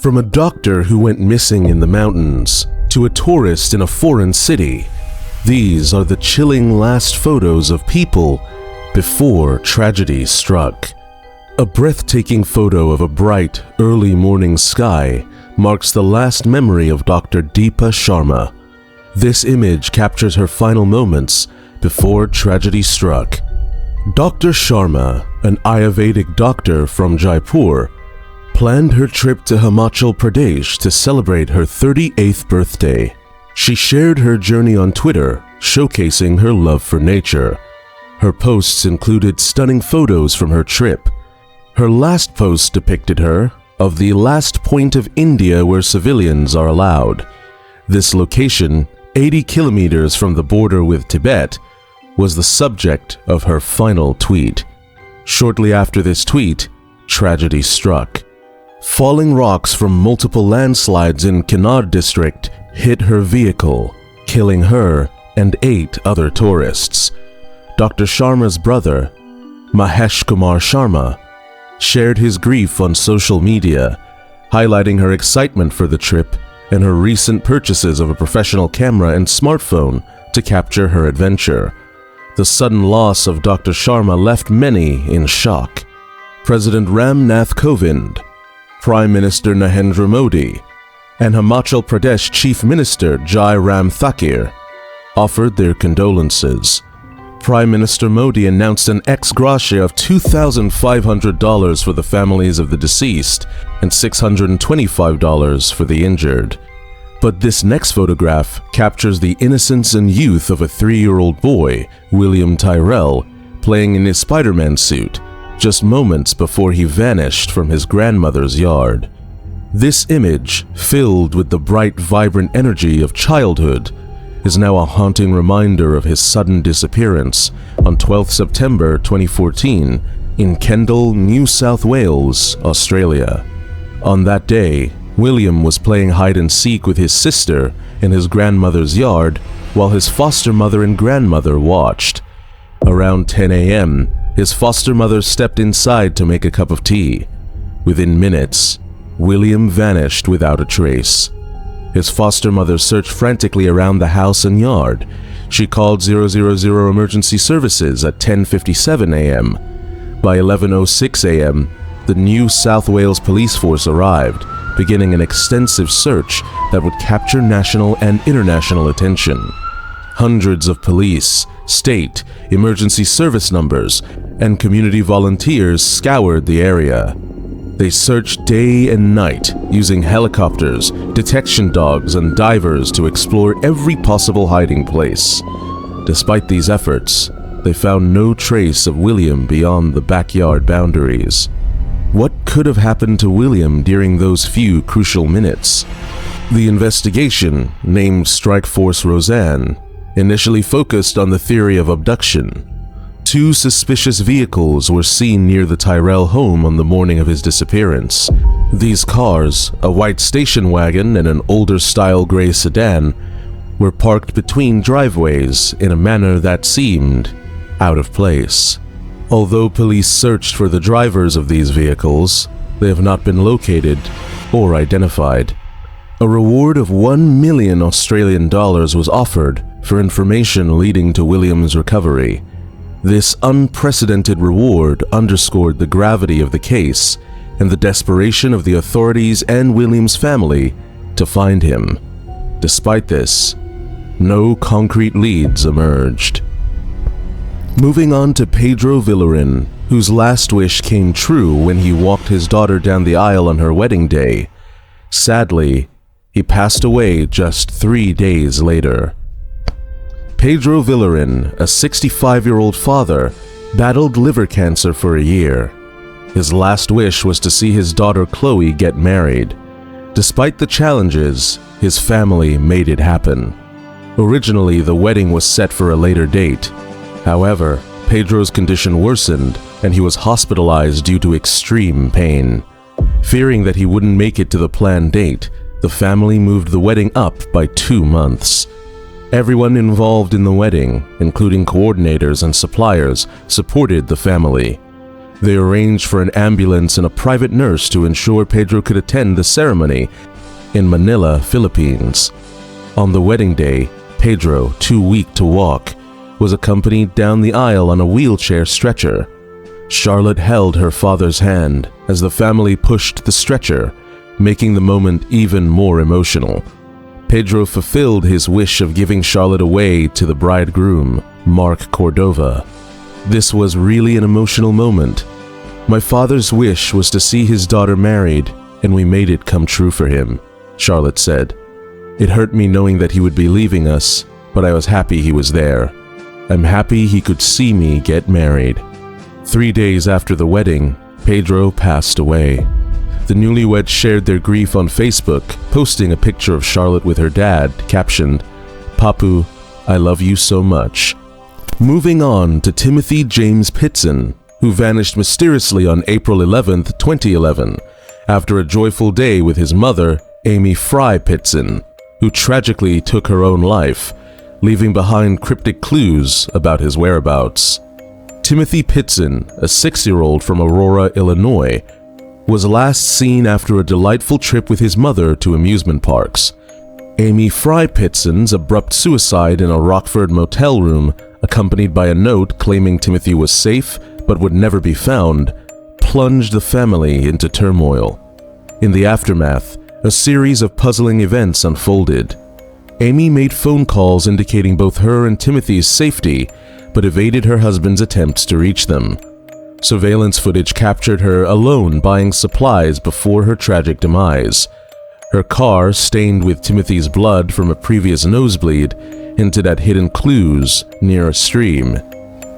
From a doctor who went missing in the mountains to a tourist in a foreign city, these are the chilling last photos of people before tragedy struck. A breathtaking photo of a bright, early morning sky marks the last memory of Dr. Deepa Sharma. This image captures her final moments before tragedy struck. Dr. Sharma, an Ayurvedic doctor from Jaipur, planned her trip to Himachal Pradesh to celebrate her 38th birthday. She shared her journey on Twitter, showcasing her love for nature. Her posts included stunning photos from her trip. Her last post depicted her of the last point of India where civilians are allowed. This location, 80 kilometers from the border with Tibet, was the subject of her final tweet. Shortly after this tweet, tragedy struck. Falling rocks from multiple landslides in Kinnaur district hit her vehicle, killing her and 8 other tourists. Dr. Sharma's brother, Mahesh Kumar Sharma, shared his grief on social media, highlighting her excitement for the trip and her recent purchases of a professional camera and smartphone to capture her adventure. The sudden loss of Dr. Sharma left many in shock. President Ram Nath Kovind, Prime Minister Narendra Modi, and Himachal Pradesh Chief Minister Jai Ram Thakir offered their condolences. Prime Minister Modi announced an ex gratia of $2,500 for the families of the deceased and $625 for the injured. But this next photograph captures the innocence and youth of a 3-year-old boy, William Tyrell, playing in his Spider-Man suit, just moments before he vanished from his grandmother's yard. This image, filled with the bright, vibrant energy of childhood, is now a haunting reminder of his sudden disappearance on 12th September 2014 in Kendal, New South Wales, Australia. On that day, William was playing hide-and-seek with his sister in his grandmother's yard while his foster mother and grandmother watched. Around 10 a.m., his foster mother stepped inside to make a cup of tea. Within minutes, William vanished without a trace. His foster mother searched frantically around the house and yard. She called 000 emergency services at 10:57 a.m. By 11:06 a.m., the New South Wales police force arrived, beginning an extensive search that would capture national and international attention. Hundreds of police, state, emergency service numbers, and community volunteers scoured the area. They searched day and night using helicopters, detection dogs, and divers to explore every possible hiding place. Despite these efforts, they found no trace of William beyond the backyard boundaries. What could have happened to William during those few crucial minutes? The investigation, named Strike Force Roseanne, initially focused on the theory of abduction. 2 suspicious vehicles were seen near the Tyrell home on the morning of his disappearance. These cars, a white station wagon and an older-style gray sedan, were parked between driveways in a manner that seemed out of place. Although police searched for the drivers of these vehicles, they have not been located or identified. A reward of $1 million Australian dollars was offered for information leading to William's recovery. This unprecedented reward underscored the gravity of the case and the desperation of the authorities and William's family to find him. Despite this, no concrete leads emerged. Moving on to Pedro Villarin, whose last wish came true when he walked his daughter down the aisle on her wedding day. Sadly, he passed away just 3 days later. Pedro Villarin, a 65-year-old father, battled liver cancer for a year. His last wish was to see his daughter Chloe get married. Despite the challenges, his family made it happen. Originally, the wedding was set for a later date. However, Pedro's condition worsened and he was hospitalized due to extreme pain. Fearing that he wouldn't make it to the planned date, the family moved the wedding up by 2 months. Everyone involved in the wedding, including coordinators and suppliers, supported the family. They arranged for an ambulance and a private nurse to ensure Pedro could attend the ceremony in Manila, Philippines. On the wedding day, Pedro, too weak to walk, was accompanied down the aisle on a wheelchair stretcher. Charlotte held her father's hand as the family pushed the stretcher, making the moment even more emotional. Pedro fulfilled his wish of giving Charlotte away to the bridegroom, Mark Cordova. This was really an emotional moment. My father's wish was to see his daughter married, and we made it come true for him, Charlotte said. It hurt me knowing that he would be leaving us, but I was happy he was there. I'm happy he could see me get married. 3 days after the wedding, Pedro passed away. The newlyweds shared their grief on Facebook, posting a picture of Charlotte with her dad, captioned, "Papu, I love you so much." Moving on to Timothy James Pitson, who vanished mysteriously on April 11, 2011, after a joyful day with his mother, Amy Fry Pitson, who tragically took her own life, leaving behind cryptic clues about his whereabouts. Timothy Pitson, a 6-year-old from Aurora, Illinois, was last seen after a delightful trip with his mother to amusement parks. Amy Fry Pitson's abrupt suicide in a Rockford motel room, accompanied by a note claiming Timothy was safe but would never be found, plunged the family into turmoil. In the aftermath, a series of puzzling events unfolded. Amy made phone calls indicating both her and Timothy's safety, but evaded her husband's attempts to reach them. Surveillance footage captured her alone buying supplies before her tragic demise. Her car, stained with Timothy's blood from a previous nosebleed, hinted at hidden clues near a stream.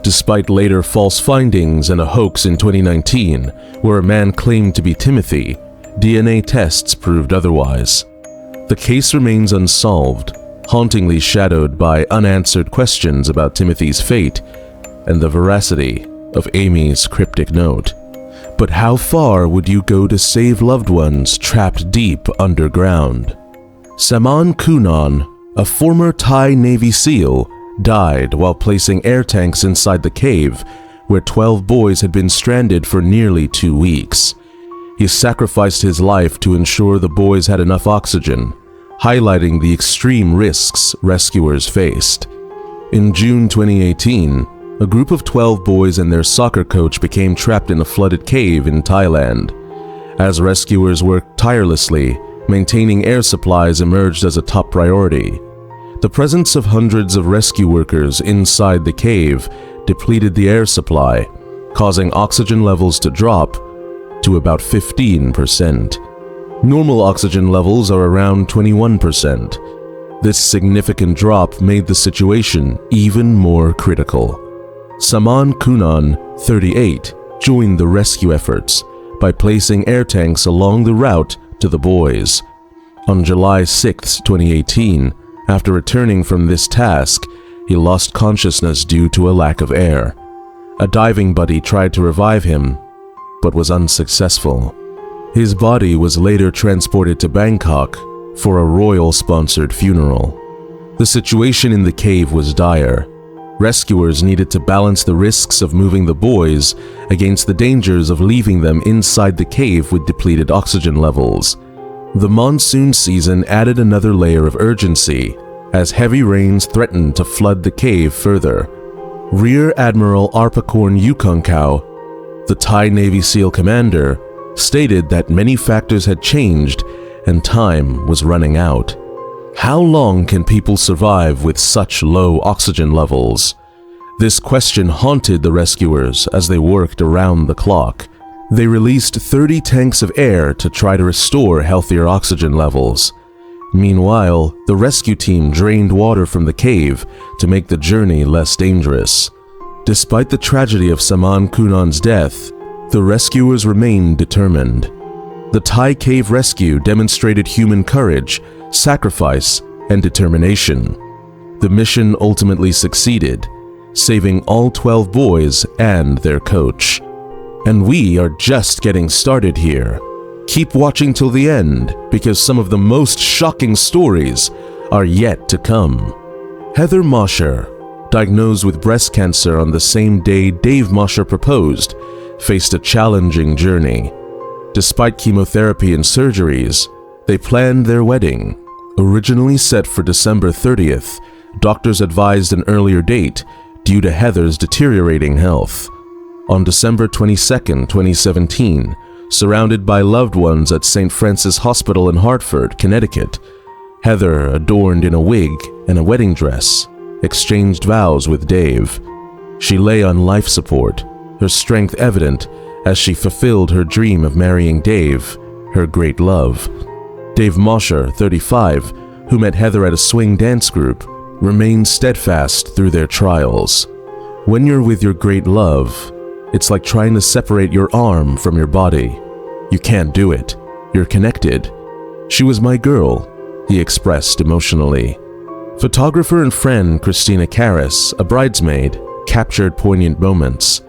Despite later false findings and a hoax in 2019, where a man claimed to be Timothy, DNA tests proved otherwise. The case remains unsolved, hauntingly shadowed by unanswered questions about Timothy's fate and the veracity of Amy's cryptic note. But how far would you go to save loved ones trapped deep underground? Saman Kunan, a former Thai Navy SEAL, died while placing air tanks inside the cave where 12 boys had been stranded for nearly 2 weeks. He sacrificed his life to ensure the boys had enough oxygen, highlighting the extreme risks rescuers faced. In June 2018, a group of 12 boys and their soccer coach became trapped in a flooded cave in Thailand. As rescuers worked tirelessly, maintaining air supplies emerged as a top priority. The presence of hundreds of rescue workers inside the cave depleted the air supply, causing oxygen levels to drop to about 15%. Normal oxygen levels are around 21%. This significant drop made the situation even more critical. Saman Kunan, 38, joined the rescue efforts by placing air tanks along the route to the boys. On July 6, 2018, after returning from this task, he lost consciousness due to a lack of air. A diving buddy tried to revive him, but was unsuccessful. His body was later transported to Bangkok for a royal-sponsored funeral. The situation in the cave was dire. Rescuers needed to balance the risks of moving the boys against the dangers of leaving them inside the cave with depleted oxygen levels. The monsoon season added another layer of urgency, as heavy rains threatened to flood the cave further. Rear Admiral Arpakorn Yukonkau, the Thai Navy SEAL commander, stated that many factors had changed and time was running out. How long can people survive with such low oxygen levels? This question haunted the rescuers as they worked around the clock. They released 30 tanks of air to try to restore healthier oxygen levels. Meanwhile, the rescue team drained water from the cave to make the journey less dangerous. Despite the tragedy of Saman Kunan's death, the rescuers remained determined. The Thai cave rescue demonstrated human courage, sacrifice, and determination. The mission ultimately succeeded, saving all 12 boys and their coach. And we are just getting started here. Keep watching till the end, because some of the most shocking stories are yet to come. Heather Mosher, diagnosed with breast cancer on the same day Dave Mosher proposed, faced a challenging journey. Despite chemotherapy and surgeries, they planned their wedding. Originally set for December 30th, doctors advised an earlier date due to Heather's deteriorating health. On December 22, 2017, surrounded by loved ones at St. Francis Hospital in Hartford, Connecticut, Heather, adorned in a wig and a wedding dress, exchanged vows with Dave. She lay on life support, her strength evident as she fulfilled her dream of marrying Dave, her great love. Dave Mosher, 35, who met Heather at a swing dance group, remained steadfast through their trials. When you're with your great love, it's like trying to separate your arm from your body. You can't do it. You're connected. She was my girl, he expressed emotionally. Photographer and friend Christina Karras, a bridesmaid, captured poignant moments.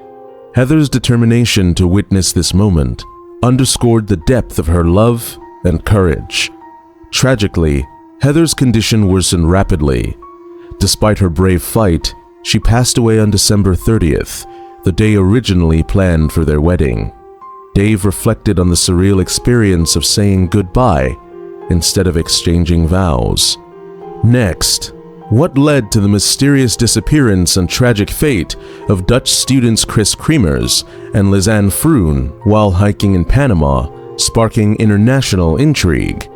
Heather's determination to witness this moment underscored the depth of her love and courage. Tragically, Heather's condition worsened rapidly. Despite her brave fight, she passed away on December 30th, the day originally planned for their wedding. Dave reflected on the surreal experience of saying goodbye instead of exchanging vows. Next, what led to the mysterious disappearance and tragic fate of Dutch students Chris Kremers and Lisanne Froon while hiking in Panama, sparking international intrigue?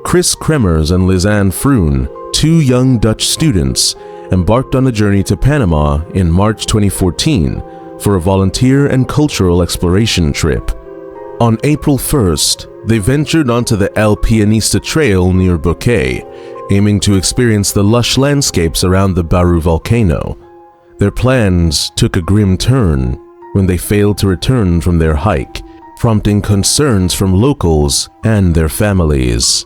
Chris Kremers and Lisanne Froon, two young Dutch students, embarked on a journey to Panama in March 2014 for a volunteer and cultural exploration trip. On April 1st, they ventured onto the El Pianista Trail near Bourdain, aiming to experience the lush landscapes around the Baru volcano. Their plans took a grim turn when they failed to return from their hike, prompting concerns from locals and their families.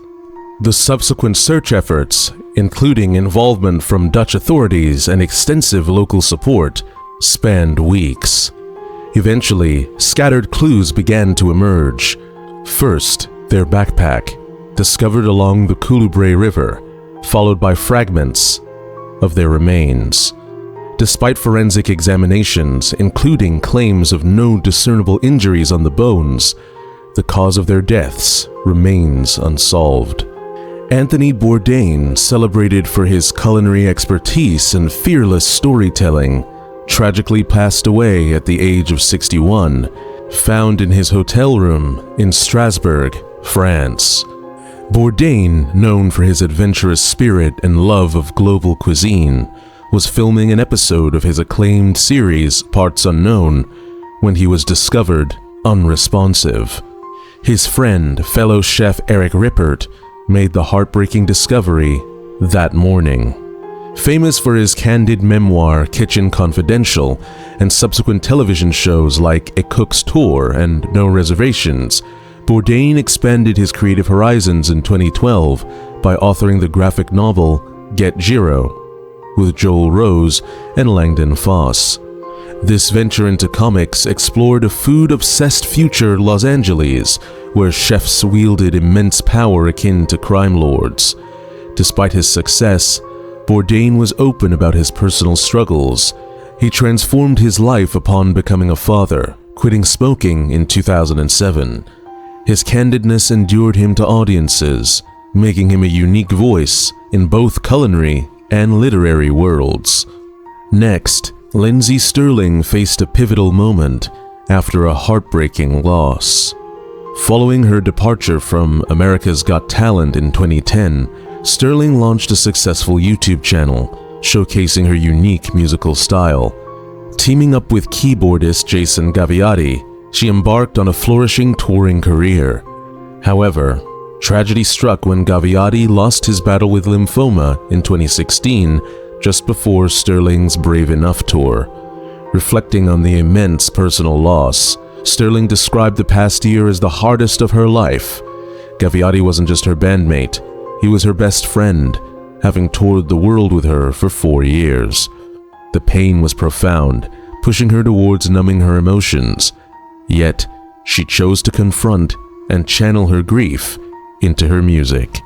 The subsequent search efforts, including involvement from Dutch authorities and extensive local support, spanned weeks. Eventually, scattered clues began to emerge. First, their backpack, discovered along the Couleuvre River, followed by fragments of their remains. Despite forensic examinations, including claims of no discernible injuries on the bones, the cause of their deaths remains unsolved. Anthony Bourdain, celebrated for his culinary expertise and fearless storytelling, tragically passed away at the age of 61, found in his hotel room in Strasbourg, France. Bourdain, known for his adventurous spirit and love of global cuisine, was filming an episode of his acclaimed series Parts Unknown when he was discovered unresponsive. His friend, fellow chef Eric Rippert, made the heartbreaking discovery that morning. Famous for his candid memoir Kitchen Confidential and subsequent television shows like A Cook's Tour and No Reservations, Bourdain expanded his creative horizons in 2012 by authoring the graphic novel Get Giro with Joel Rose and Langdon Foss. This venture into comics explored a food-obsessed future Los Angeles where chefs wielded immense power akin to crime lords. Despite his success, Bourdain was open about his personal struggles. He transformed his life upon becoming a father, quitting smoking in 2007. His candidness endeared him to audiences, making him a unique voice in both culinary and literary worlds. Next, Lindsay Stirling faced a pivotal moment after a heartbreaking loss. Following her departure from America's Got Talent in 2010, Stirling launched a successful YouTube channel showcasing her unique musical style. Teaming up with keyboardist Jason Gaviati, she embarked on a flourishing touring career. However, tragedy struck when Gaviati lost his battle with lymphoma in 2016, just before Stirling's Brave Enough tour. Reflecting on the immense personal loss, Stirling described the past year as the hardest of her life. Gaviati wasn't just her bandmate, he was her best friend, having toured the world with her for 4 years. The pain was profound, pushing her towards numbing her emotions. Yet, she chose to confront and channel her grief into her music.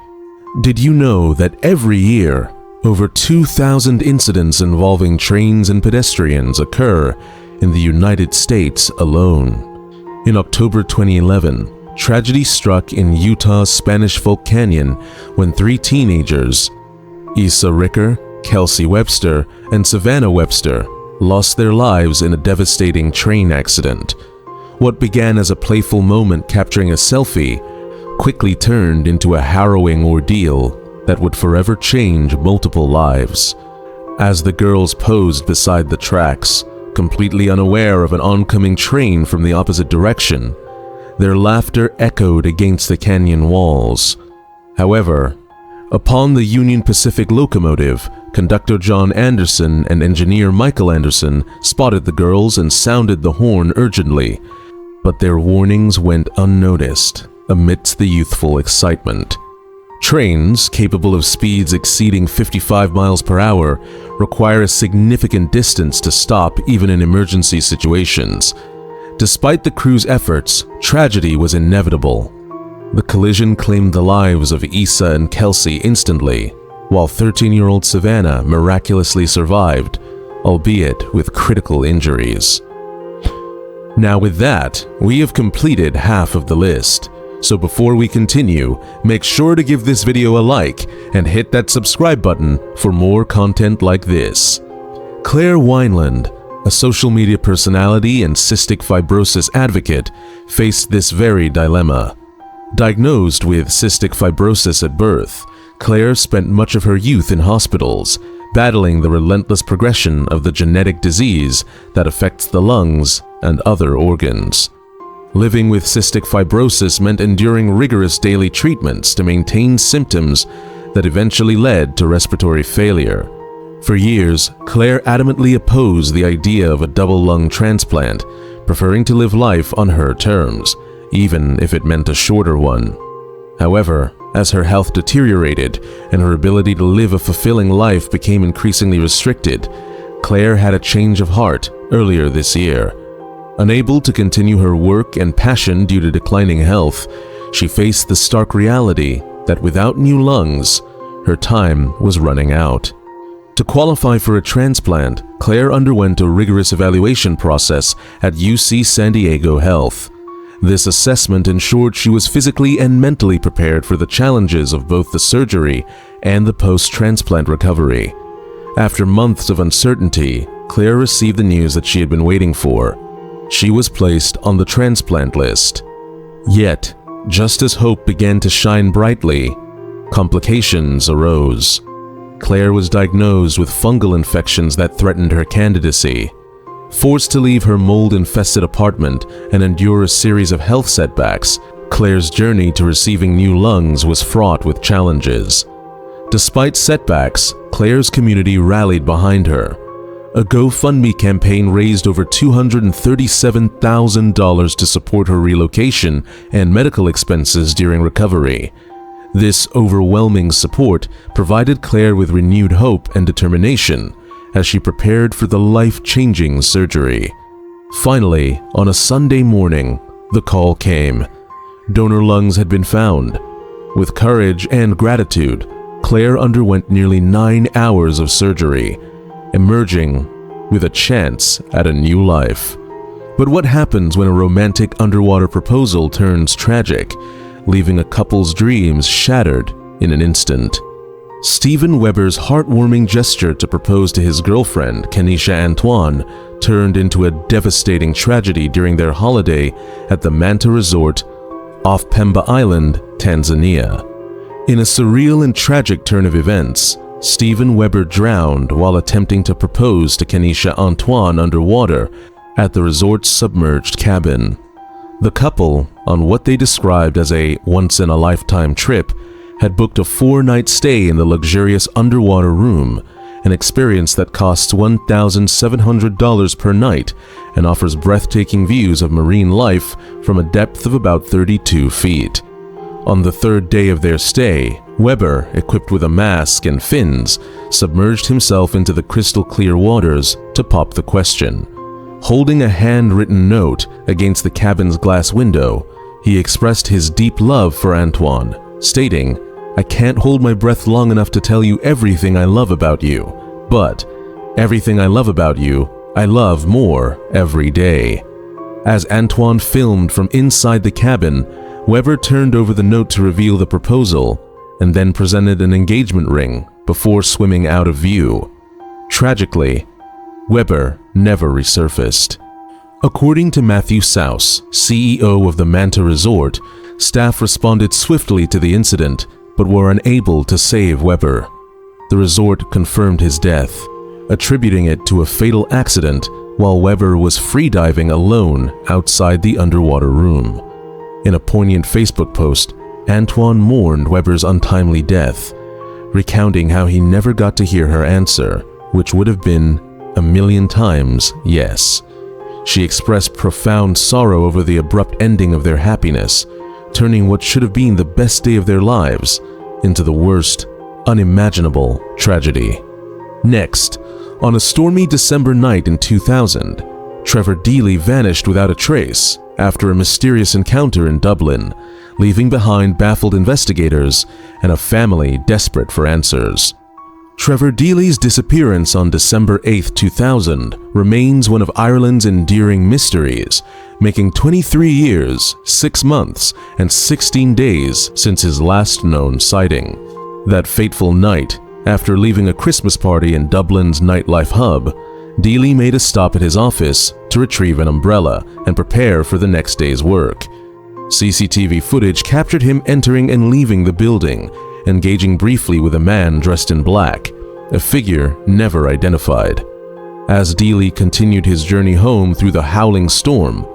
Did you know that every year, over 2,000 incidents involving trains and pedestrians occur in the United States alone. In October 2011, tragedy struck in Utah's Spanish Fork Canyon when 3 teenagers, Issa Ricker, Kelsey Webster, and Savannah Webster, lost their lives in a devastating train accident. What began as a playful moment capturing a selfie quickly turned into a harrowing ordeal that would forever change multiple lives. As the girls posed beside the tracks, completely unaware of an oncoming train from the opposite direction, their laughter echoed against the canyon walls. However, upon the Union Pacific locomotive, conductor John Anderson and engineer Michael Anderson spotted the girls and sounded the horn urgently, but their warnings went unnoticed amidst the youthful excitement. Trains, capable of speeds exceeding 55 miles per hour, require a significant distance to stop even in emergency situations. Despite the crew's efforts, tragedy was inevitable. The collision claimed the lives of Issa and Kelsey instantly, while 13-year-old Savannah miraculously survived, albeit with critical injuries. Now with that, we have completed half of the list. So before we continue, make sure to give this video a like and hit that subscribe button for more content like this. Claire Wineland, a social media personality and cystic fibrosis advocate, faced this very dilemma. Diagnosed with cystic fibrosis at birth, Claire spent much of her youth in hospitals, battling the relentless progression of the genetic disease that affects the lungs and other organs. Living with cystic fibrosis meant enduring rigorous daily treatments to maintain symptoms that eventually led to respiratory failure. For years, Claire adamantly opposed the idea of a double lung transplant, preferring to live life on her terms, even if it meant a shorter one. However, as her health deteriorated and her ability to live a fulfilling life became increasingly restricted, Claire had a change of heart earlier this year. Unable to continue her work and passion due to declining health, she faced the stark reality that without new lungs, her time was running out. To qualify for a transplant, Claire underwent a rigorous evaluation process at UC San Diego Health. This assessment ensured she was physically and mentally prepared for the challenges of both the surgery and the post-transplant recovery. After months of uncertainty, Claire received the news that she had been waiting for. She was placed on the transplant list. Yet, just as hope began to shine brightly, complications arose. Claire was diagnosed with fungal infections that threatened her candidacy. Forced to leave her mold-infested apartment and endure a series of health setbacks, Claire's journey to receiving new lungs was fraught with challenges. Despite setbacks, Claire's community rallied behind her. A GoFundMe campaign raised over $237,000 to support her relocation and medical expenses during recovery. This overwhelming support provided Claire with renewed hope and determination as she prepared for the life-changing surgery. Finally, on a Sunday morning, the call came. Donor lungs had been found. With courage and gratitude, Claire underwent nearly 9 hours of surgery, emerging with a chance at a new life. But what happens when a romantic underwater proposal turns tragic, leaving a couple's dreams shattered in an instant? Stephen Weber's heartwarming gesture to propose to his girlfriend, Kenisha Antoine, turned into a devastating tragedy during their holiday at the Manta Resort off Pemba Island, Tanzania. In a surreal and tragic turn of events, Stephen Weber drowned while attempting to propose to Kenisha Antoine underwater at the resort's submerged cabin. The couple, on what they described as a once-in-a-lifetime trip, had booked a 4-night stay in the luxurious underwater room, an experience that costs $1,700 per night and offers breathtaking views of marine life from a depth of about 32 feet. On the 3rd day of their stay, Weber, equipped with a mask and fins, submerged himself into the crystal-clear waters to pop the question. Holding a handwritten note against the cabin's glass window, he expressed his deep love for Antoine, stating, "I can't hold my breath long enough to tell you everything I love about you, but everything I love about you, I love more every day." As Antoine filmed from inside the cabin, Weber turned over the note to reveal the proposal and then presented an engagement ring before swimming out of view. Tragically, Weber never resurfaced. According to Matthew Souse, CEO of the Manta Resort, staff responded swiftly to the incident but were unable to save Weber. The resort confirmed his death, attributing it to a fatal accident while Weber was freediving alone outside the underwater room. In a poignant Facebook post, Antoine mourned Weber's untimely death, recounting how he never got to hear her answer, which would have been a million times yes. She expressed profound sorrow over the abrupt ending of their happiness, turning what should have been the best day of their lives into the worst, unimaginable tragedy. Next, on a stormy December night in 2000, Trevor Deely vanished without a trace after a mysterious encounter in Dublin, leaving behind baffled investigators and a family desperate for answers. Trevor Deely's disappearance on December 8, 2000 remains one of Ireland's enduring mysteries, making 23 years, 6 months, and 16 days since his last known sighting. That fateful night, after leaving a Christmas party in Dublin's nightlife hub, Deely made a stop at his office to retrieve an umbrella and prepare for the next day's work. CCTV footage captured him entering and leaving the building, engaging briefly with a man dressed in black, a figure never identified. As Deely continued his journey home through the howling storm,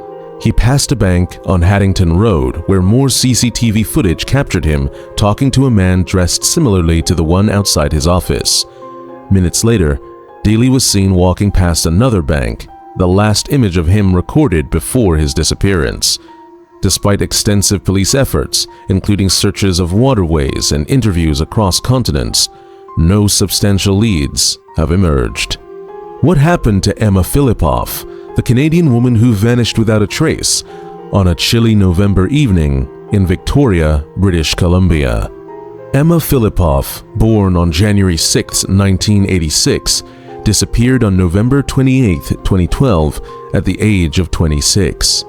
he passed a bank on Haddington Road where more CCTV footage captured him talking to a man dressed similarly to the one outside his office. Minutes later, Deely was seen walking past another bank, the last image of him recorded before his disappearance. Despite extensive police efforts, including searches of waterways and interviews across continents, no substantial leads have emerged. What happened to Emma Philippoff, the Canadian woman who vanished without a trace on a chilly November evening in Victoria, British Columbia? Emma Philippoff, born on January 6, 1986, disappeared on November 28, 2012 at the age of 26.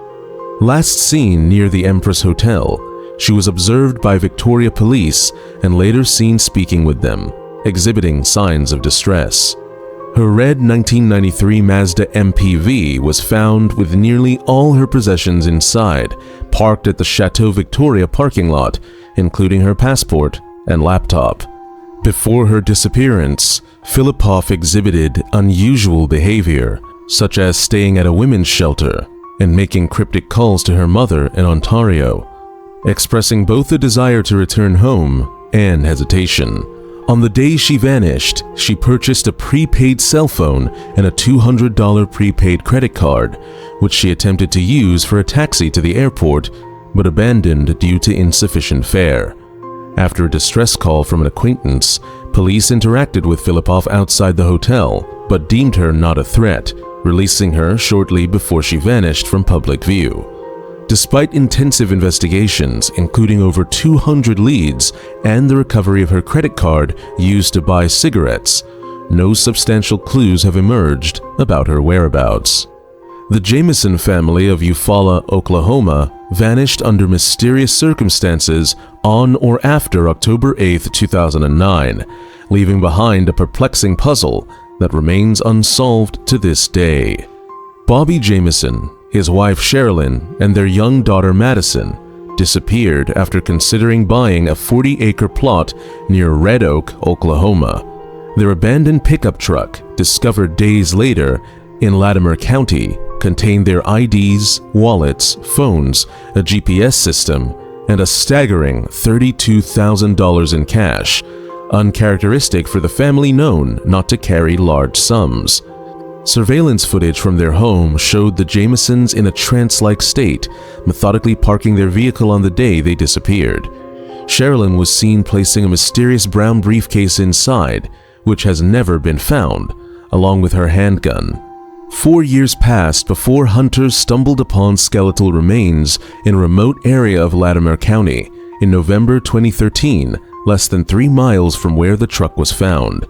Last seen near the Empress Hotel, she was observed by Victoria Police and later seen speaking with them, exhibiting signs of distress. Her red 1993 Mazda MPV was found with nearly all her possessions inside, parked at the Chateau Victoria parking lot, including her passport and laptop. Before her disappearance, Philippoff exhibited unusual behavior, such as staying at a women's shelter and making cryptic calls to her mother in Ontario, expressing both a desire to return home and hesitation. On the day she vanished, she purchased a prepaid cell phone and a $200 prepaid credit card, which she attempted to use for a taxi to the airport, but abandoned due to insufficient fare. After a distress call from an acquaintance, police interacted with Philippoff outside the hotel, but deemed her not a threat, releasing her shortly before she vanished from public view. Despite intensive investigations, including over 200 leads and the recovery of her credit card used to buy cigarettes, no substantial clues have emerged about her whereabouts. The Jameson family of Eufaula, Oklahoma, vanished under mysterious circumstances on or after October 8, 2009, leaving behind a perplexing puzzle that remains unsolved to this day. Bobby Jameson, his wife Sherilyn, and their young daughter Madison disappeared after considering buying a 40-acre plot near Red Oak, Oklahoma. Their abandoned pickup truck, discovered days later in Latimer County, contained their IDs, wallets, phones, a GPS system, and a staggering $32,000 in cash, uncharacteristic for the family known not to carry large sums. Surveillance footage from their home showed the Jamesons in a trance-like state, methodically parking their vehicle on the day they disappeared. Sherilyn was seen placing a mysterious brown briefcase inside, which has never been found, along with her handgun. 4 years passed before hunters stumbled upon skeletal remains in a remote area of Latimer County in November 2013, less than 3 miles from where the truck was found.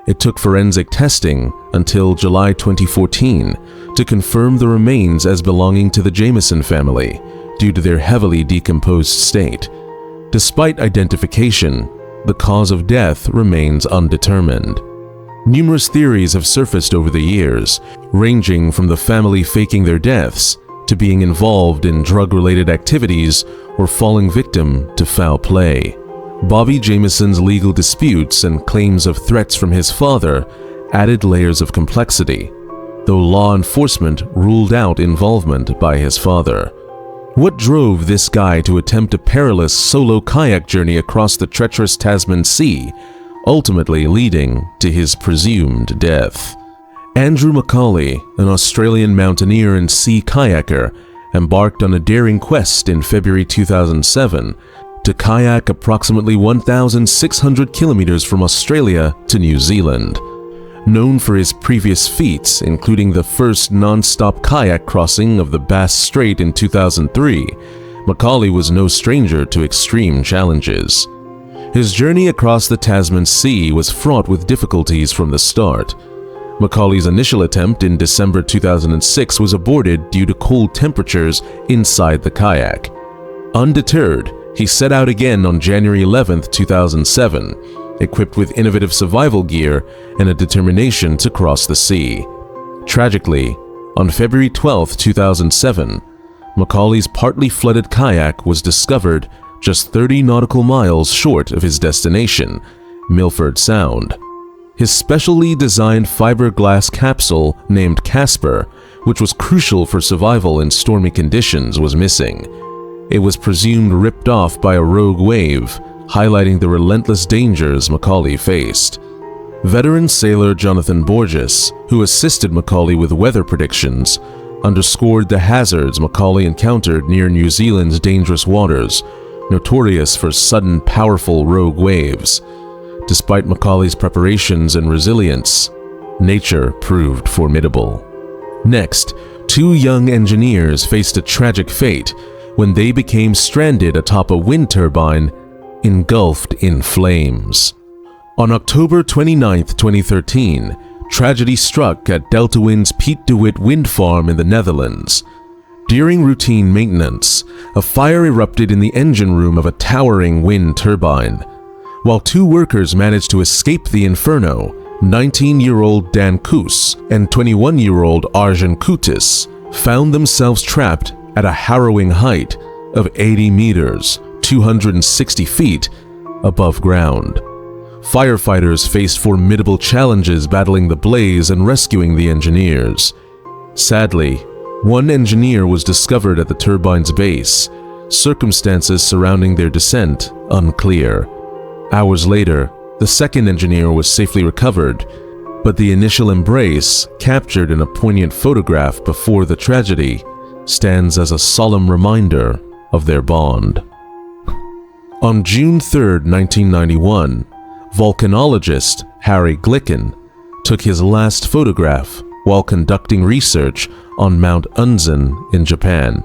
It took forensic testing until July 2014 to confirm the remains as belonging to the Jameson family due to their heavily decomposed state. Despite identification, the cause of death remains undetermined. Numerous theories have surfaced over the years, ranging from the family faking their deaths to being involved in drug-related activities or falling victim to foul play. Bobby Jameson's legal disputes and claims of threats from his father added layers of complexity, though law enforcement ruled out involvement by his father. What drove this guy to attempt a perilous solo kayak journey across the treacherous Tasman Sea, ultimately leading to his presumed death? Andrew Macaulay, an Australian mountaineer and sea kayaker, embarked on a daring quest in February 2007 to kayak approximately 1,600 kilometers from Australia to New Zealand. Known for his previous feats, including the first non-stop kayak crossing of the Bass Strait in 2003, Macaulay was no stranger to extreme challenges. His journey across the Tasman Sea was fraught with difficulties from the start. Macaulay's initial attempt in December 2006 was aborted due to cold temperatures inside the kayak. Undeterred, he set out again on January 11, 2007, equipped with innovative survival gear and a determination to cross the sea. Tragically, on February 12, 2007, Macaulay's partly flooded kayak was discovered just 30 nautical miles short of his destination, Milford Sound. His specially designed fiberglass capsule named Casper, which was crucial for survival in stormy conditions, was missing. It was presumed ripped off by a rogue wave, highlighting the relentless dangers Macaulay faced. Veteran sailor Jonathan Borges, who assisted Macaulay with weather predictions, underscored the hazards Macaulay encountered near New Zealand's dangerous waters, notorious for sudden, powerful rogue waves. Despite Macaulay's preparations and resilience, nature proved formidable. Next, two young engineers faced a tragic fate when they became stranded atop a wind turbine engulfed in flames. On October 29, 2013, tragedy struck at Delta Wind's Piet de Wit wind farm in the Netherlands. During routine maintenance, a fire erupted in the engine room of a towering wind turbine. While two workers managed to escape the inferno, 19-year-old Dan Koos and 21-year-old Arjen Kutis found themselves trapped at a harrowing height of 80 meters, 260 feet above ground. Firefighters faced formidable challenges battling the blaze and rescuing the engineers. Sadly, one engineer was discovered at the turbine's base, circumstances surrounding their descent unclear. Hours later, the second engineer was safely recovered, but the initial embrace, captured in a poignant photograph before the tragedy, stands as a solemn reminder of their bond. On June 3, 1991, volcanologist Harry Glicken took his last photograph while conducting research on Mount Unzen in Japan.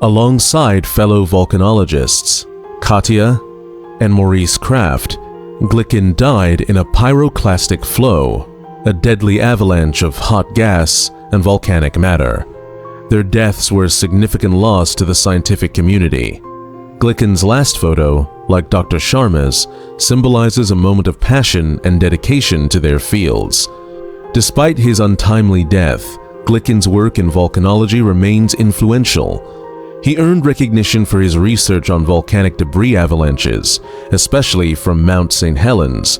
Alongside fellow volcanologists Katya and Maurice Kraft, Glicken died in a pyroclastic flow, a deadly avalanche of hot gas and volcanic matter. Their deaths were a significant loss to the scientific community. Glicken's last photo, like Dr. Sharma's, symbolizes a moment of passion and dedication to their fields. Despite his untimely death, Glicken's work in volcanology remains influential. He earned recognition for his research on volcanic debris avalanches, especially from Mount St. Helens.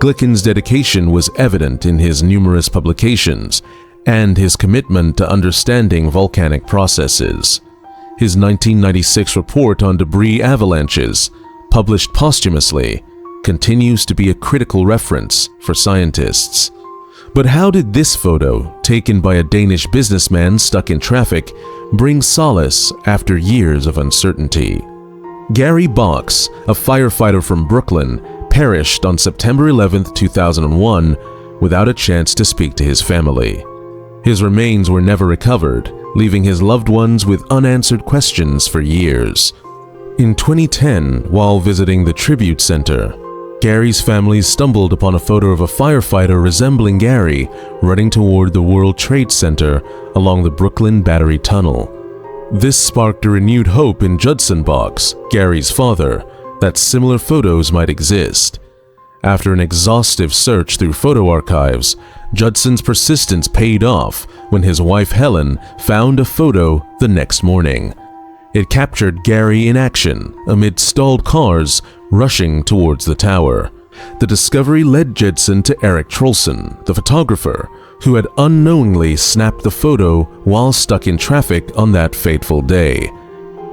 Glicken's dedication was evident in his numerous publications and his commitment to understanding volcanic processes. His 1996 report on debris avalanches, published posthumously, continues to be a critical reference for scientists. But how did this photo, taken by a Danish businessman stuck in traffic, bring solace after years of uncertainty? Gary Box, a firefighter from Brooklyn, perished on September 11, 2001, without a chance to speak to his family. His remains were never recovered, leaving his loved ones with unanswered questions for years. In 2010, while visiting the Tribute Center, Gary's family stumbled upon a photo of a firefighter resembling Gary running toward the World Trade Center along the Brooklyn Battery Tunnel. This sparked a renewed hope in Judson Boggs, Gary's father, that similar photos might exist. After an exhaustive search through photo archives, Judson's persistence paid off when his wife Helen found a photo the next morning. It captured Gary in action amid stalled cars rushing towards the tower. The discovery led Judson to Eric Trolson, the photographer, who had unknowingly snapped the photo while stuck in traffic on that fateful day.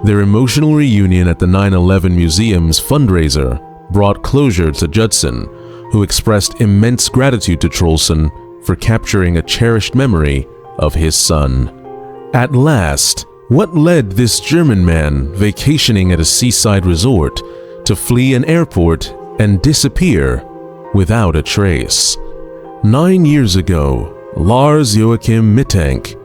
Their emotional reunion at the 9/11 Museum's fundraiser brought closure to Judson, who expressed immense gratitude to Trolson for capturing a cherished memory of his son. At last, what led this German man vacationing at a seaside resort to flee an airport and disappear without a trace? 9 years ago, Lars Joachim Mittank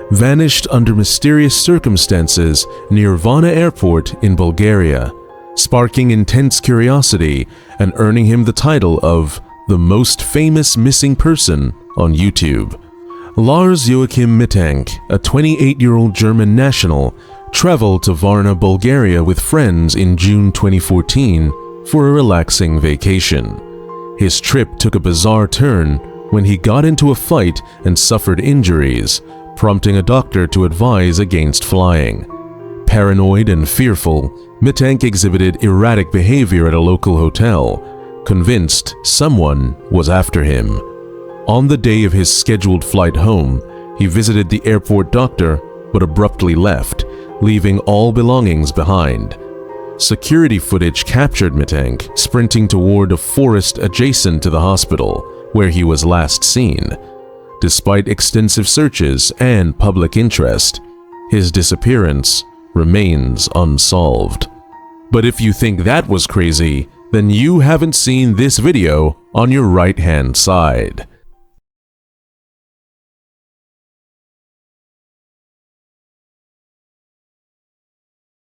vanished under mysterious circumstances near Varna Airport in Bulgaria, sparking intense curiosity and earning him the title of the most famous missing person on YouTube. Lars Joachim Mittank, a 28-year-old German national, traveled to Varna, Bulgaria with friends in June 2014 for a relaxing vacation. His trip took a bizarre turn when he got into a fight and suffered injuries, prompting a doctor to advise against flying. Paranoid and fearful, Mittank exhibited erratic behavior at a local hotel, convinced someone was after him. On the day of his scheduled flight home, he visited the airport doctor but abruptly left, leaving all belongings behind. Security footage captured Mittank sprinting toward a forest adjacent to the hospital, where he was last seen. Despite extensive searches and public interest, his disappearance remains unsolved. But if you think that was crazy, then you haven't seen this video on your right-hand side.